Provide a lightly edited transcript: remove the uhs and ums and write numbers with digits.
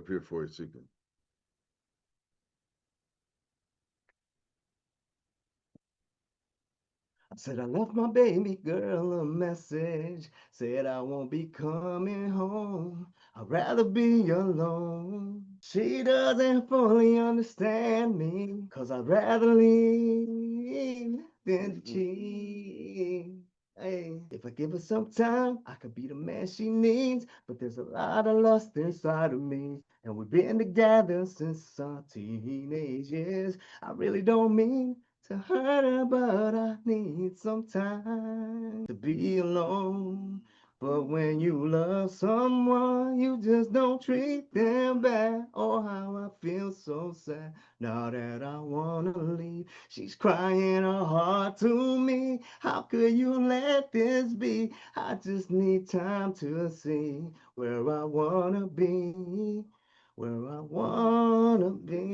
up here for you so you can. I said I left my baby girl a message, said I won't be coming home. I'd rather be alone. She doesn't fully understand me, cause I'd rather leave than cheat. Hey, if I give her some time, I could be the man she needs. But there's a lot of lust inside of me, and we've been together since our teenage years. I really don't mean to hurt her, but I need some time to be alone. But when you love someone, you just don't treat them bad. Oh, how I feel so sad now that I wanna leave. She's crying her heart to me. How could you let this be? I just need time to see where I wanna be. Where I wanna be.